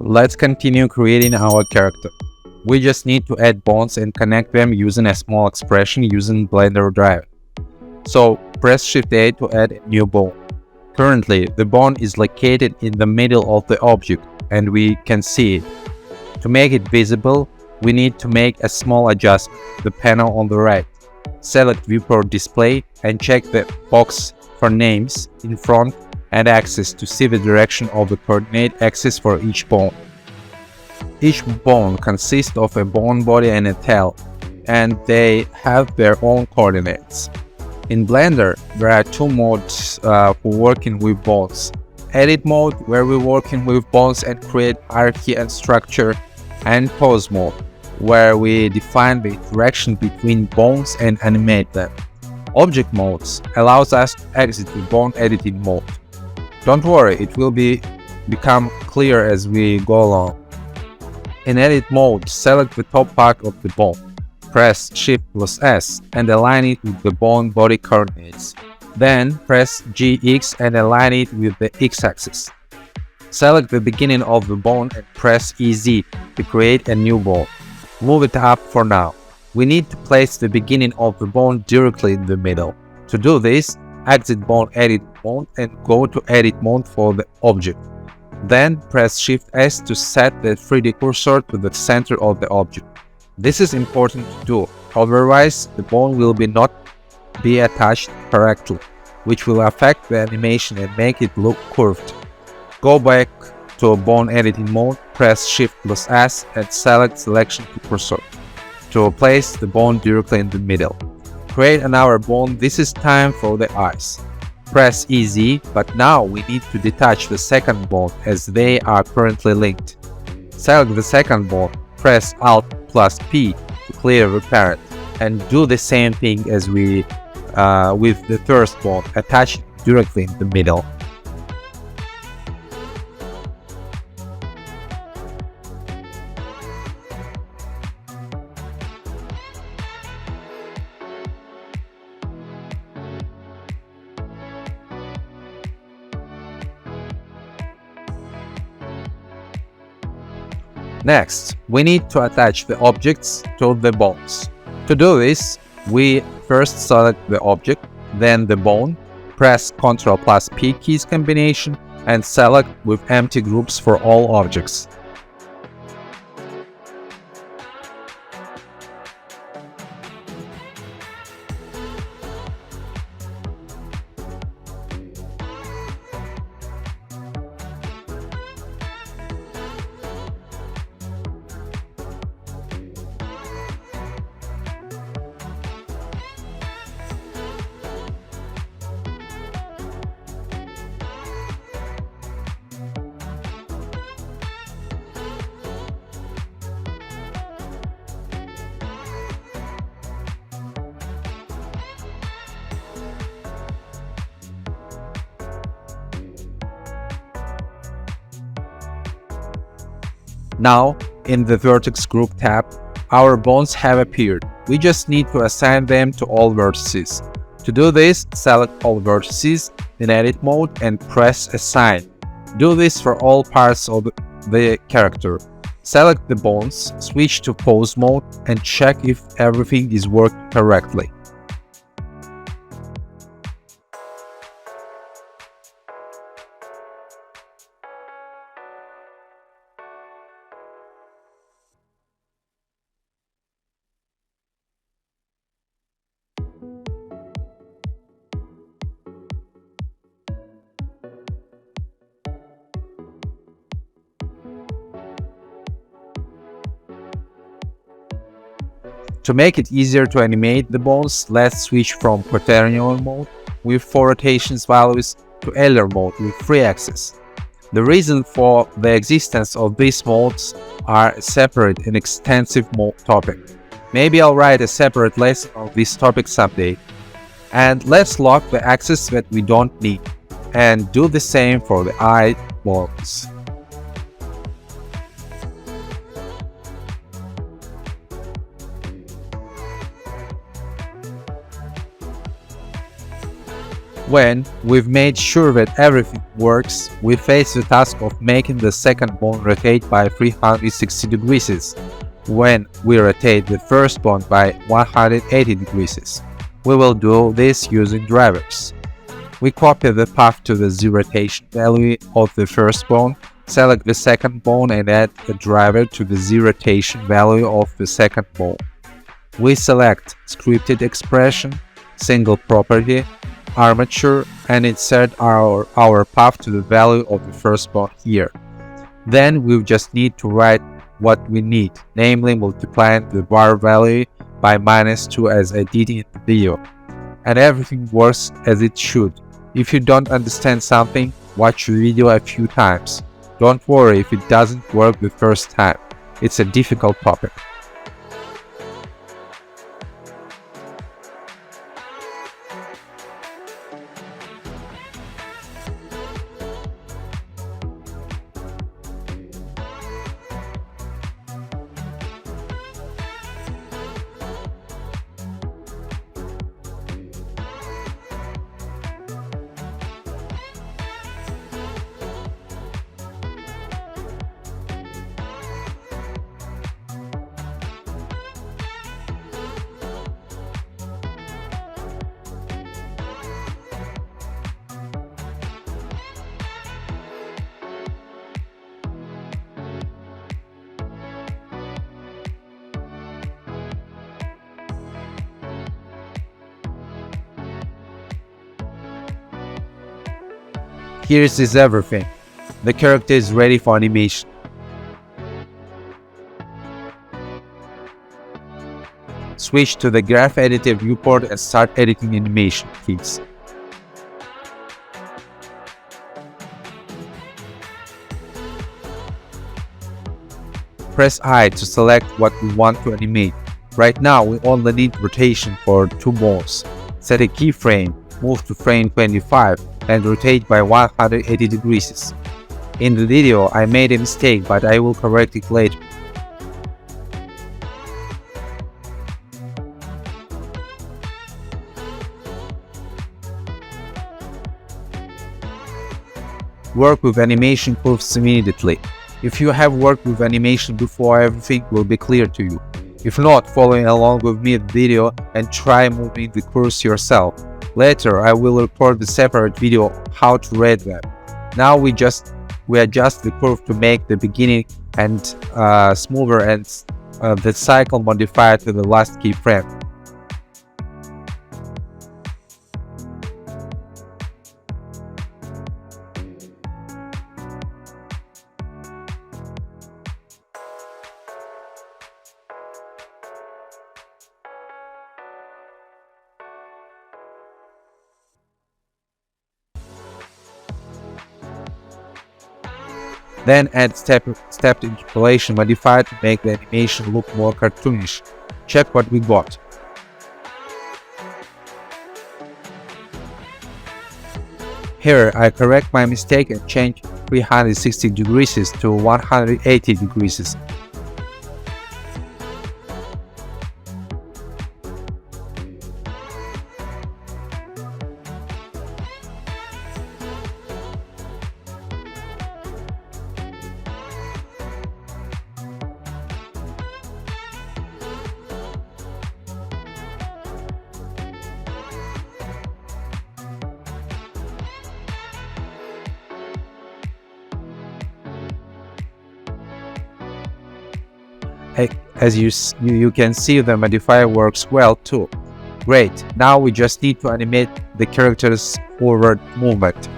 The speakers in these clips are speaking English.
Let's continue creating our character. We just need to add bones and connect them using a small expression using Blender driver. So press Shift A to add a new bone. Currently, the bone is located in the middle of the object and we can see it. To make it visible, we need to make a small adjustment, the panel on the right. Select Viewport Display and check the box for names in front and axis to see the direction of the coordinate axis for each bone. Each bone consists of a bone body and a tail, and they have their own coordinates. In Blender, there are two modes for working with bones. Edit mode, where we're working with bones and create hierarchy and structure, and pose mode, where we define the interaction between bones and animate them. Object modes allows us to exit the bone editing mode. Don't worry, it will become clear as we go along. In edit mode, select the top part of the bone. Press Shift plus S and align it with the bone body coordinates. Then press GX and align it with the X-axis. Select the beginning of the bone and press EZ to create a new bone. Move it up for now. We need to place the beginning of the bone directly in the middle. To do this, exit Bone Edit mode and go to Edit mode for the object. Then press Shift S to set the 3D cursor to the center of the object. This is important to do, otherwise the bone will not be attached correctly, which will affect the animation and make it look curved. Go back to Bone Editing mode, press Shift plus S and select Selection to Cursor to place the bone directly in the middle. Create another bone, this is time for the eyes. Press EZ, but now we need to detach the second bone as they are currently linked. Select the second bone, press Alt plus P to clear the parent, and do the same thing as with the first bone, attach it directly in the middle. Next, we need to attach the objects to the bones. To do this, we first select the object, then the bone, press Ctrl plus P keys combination and select with empty groups for all objects. Now, in the Vertex Group tab, our bones have appeared. We just need to assign them to all vertices. To do this, select all vertices in Edit mode and press Assign. Do this for all parts of the character. Select the bones, switch to Pose mode and check if everything is working correctly. To make it easier to animate the bones, let's switch from quaternion mode with 4 rotations values to Euler mode with 3 axes. The reason for the existence of these modes are a separate and extensive topic. Maybe I'll write a separate lesson on this topic someday. And let's lock the axes that we don't need, and do the same for the eye modes. When we've made sure that everything works, we face the task of making the second bone rotate by 360 degrees when we rotate the first bone by 180 degrees. We will do this using drivers. We copy the path to the Z rotation value of the first bone, select the second bone and add a driver to the Z rotation value of the second bone. We select scripted expression, single property, armature, and insert our path to the value of the first bone here. Then we just need to write what we need, namely multiplying the var value by -2 as I did in the video. And everything works as it should. If you don't understand something, watch the video a few times. Don't worry if it doesn't work the first time. It's a difficult topic. Here is everything. The character is ready for animation. Switch to the Graph Editor viewport and start editing animation keys. Press I to select what we want to animate. Right now we only need rotation for 2 bones. Set a keyframe, move to frame 25 and rotate by 180 degrees. In the video I made a mistake, but I will correct it later. Work with animation curves immediately. If you have worked with animation before, everything will be clear to you. If not, following along with me the video and try moving the curves yourself. Later, I will record the separate video how to read them. Now we adjust the curve to make the beginning and smoother and the cycle modifier to the last keyframe. Then add stepped interpolation modifier to make the animation look more cartoonish. Check what we got. Here I correct my mistake and change 360 degrees to 180 degrees. As you can see, the modifier works well too. Great, now we just need to animate the character's forward movement.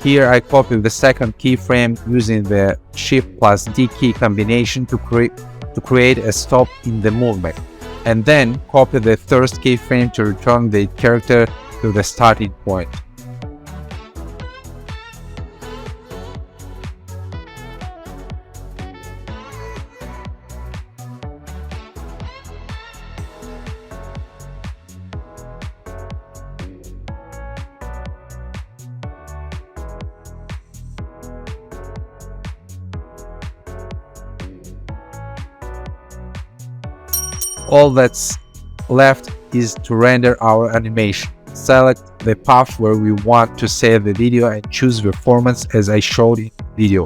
Here I copy the second keyframe using the Shift plus D key combination to create a stop in the movement, and then copy the third keyframe to return the character to the starting point. All that's left is to render our animation. Select the path where we want to save the video and choose the formats as I showed in the video.